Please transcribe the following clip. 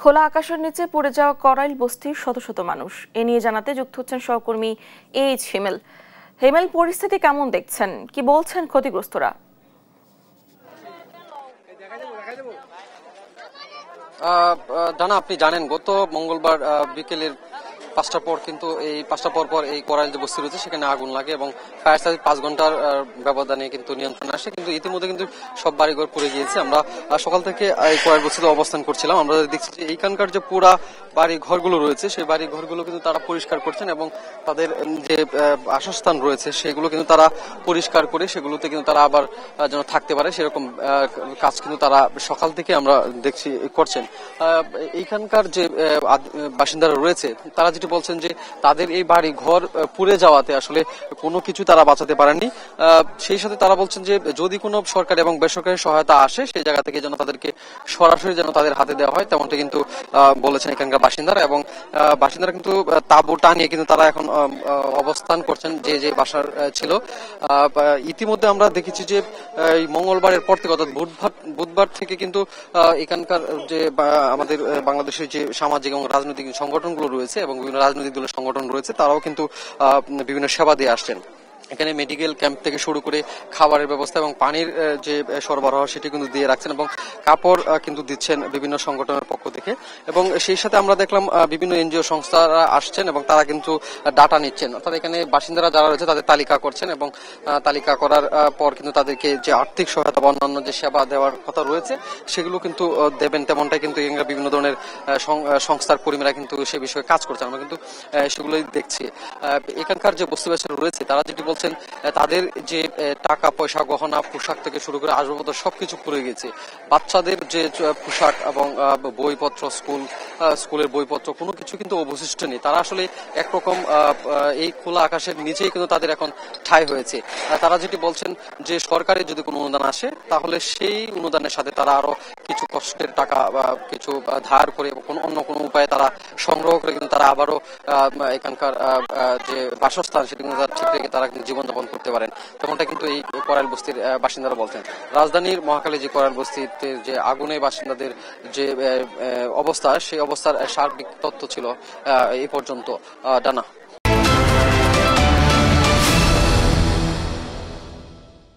খোলা আকাশের নিচে পড়ে যাওয়া করাইল বস্তির শত শত মানুষ। এ নিয়ে জানাতে যুক্ত হচ্ছেন সহকর্মী এইচ হিমেল। হিমেল, পরিস্থিতি কেমন দেখছেন, কি বলছেন ক্ষতিগ্রস্তরা? ডানা, আপনি জানেন গত মঙ্গলবার বিকেলের 5টার পর কিন্তু এই 5টার পর এই করাইল যে বস্তি রয়েছে সেখানে আগুন লাগে এবং ফায়ার সার্ভিস 5 ঘন্টার ব্যবধানে কিন্তু নিয়ন্ত্রণে আসে। কিন্তু ইতিমধ্যে কিন্তু সব বাড়িঘর পুড়ে গিয়েছে। আমরা সকাল থেকে এই করাইল বস্তিতে অবস্থান করছিলাম। আমরা দেখছি যে এইখানকার যে পুরা বাড়ি ঘরগুলো রয়েছে সেই বাড়ি ঘরগুলো কিন্তু তারা পরিষ্কার করছেন এবং তাদের যে বাসস্থান রয়েছে সেগুলো কিন্তু তারা পরিষ্কার করে সেগুলোতে কিন্তু তারা আবার যেন থাকতে পারে সেরকম কাজ কিন্তু তারা সকাল থেকে আমরা দেখছি করছেন। এইখানকার যে বাসিন্দারা রয়েছে তারা যেটি বলছেন যে তাদের এই বাড়ি ঘর পুড়ে যাওয়াতে আসলে কোনো কিছু তারা বাঁচাতে পারেননি। সেই সাথে তারা বলছেন যে যদি কোনো সরকারি এবং বেসরকারি সহায়তা আসে সেই জায়গা থেকে যেন তাদেরকে সরাসরি যেন তাদের হাতে দেওয়া হয়, তেমনটা কিন্তু বলেছেন এখানকার বাসিন্দারা। এবং বাসিন্দারা কিন্তু তাঁবু টানিয়ে কিন্তু তারা এখন অবস্থান করছেন যে যে বাসার ছিল। ইতিমধ্যে আমরা দেখেছি যে এই মঙ্গলবারের পর থেকে অর্থাৎ বুধবার থেকে কিন্তু এখানকার যে আমাদের বাংলাদেশের যে সামাজিক এবং রাজনৈতিক সংগঠনগুলো রয়েছে এবং বিভিন্ন রাজনৈতিক দলের সংগঠন রয়েছে তারাও কিন্তু বিভিন্ন সেবা দিয়ে আসছেন। এখানে মেডিকেল ক্যাম্প থেকে শুরু করে খাবারের ব্যবস্থা এবং পানির যে সরবরাহ সেটি কিন্তু দিয়ে রাখছেন এবং কাপড় কিন্তু দিচ্ছেন বিভিন্ন সংগঠনের পক্ষ থেকে। এবং সেই সাথে আমরা দেখলাম বিভিন্ন এনজিও সংস্থারা আসছেন এবং তারা কিন্তু ডাটা নিচ্ছেন, অর্থাৎ এখানে বাসিন্দারা যারা রয়েছে তাদের তালিকা করছেন এবং তালিকা করার পর কিন্তু তাদেরকে যে আর্থিক সহায়তা বা অন্যান্য যে সেবা দেওয়ার কথা রয়েছে সেগুলো কিন্তু দেবেন, তেমনটাই কিন্তু বিভিন্ন ধরনের সংস্থার কর্মীরা কিন্তু সে বিষয়ে কাজ করছেন। আমরা কিন্তু সেগুলোই দেখছি। এখানকার যে বস্তিবাসীরা রয়েছে তারা যেটি বলছেন তাদের যে টাকা পয়সা গহনা পোশাক থেকে শুরু করে আসবাবপত্র সবকিছু পুড়ে গেছে। বাচ্চাদের যে পোশাক এবং বইপত্র স্কুলের বইপত্র কোনো কিছু কিন্তু অবশিষ্ট নেই। তারা আসলে একরকম এই খোলা আকাশের নিচেই কিন্তু তাদের এখন ঠাঁই হয়েছে। তারা যেটি বলছেন যে সরকারের যদি কোনো অনুদান আসে তাহলে সেই অনুদানের সাথে তারা আরো কিছু কষ্টের টাকা বা কিছু ধার করে অন্য কোনো উপায়ে তারা সংগ্রহ করে কিন্তু তারা আবারও এখানকার যে বাসস্থান সেটি কিন্তু ঠিক রেখে তারা কিন্তু জীবনযাপন করতে পারেন, তেমনটা কিন্তু এই করাইল বস্তির বাসিন্দারা বলছেন। রাজধানীর মহাখালী যে করাইল বস্তিতে যে আগুনে বাসিন্দাদের যে অবস্থা সেই অবস্থার সার্বিক তথ্য ছিল এই পর্যন্ত। ডানা।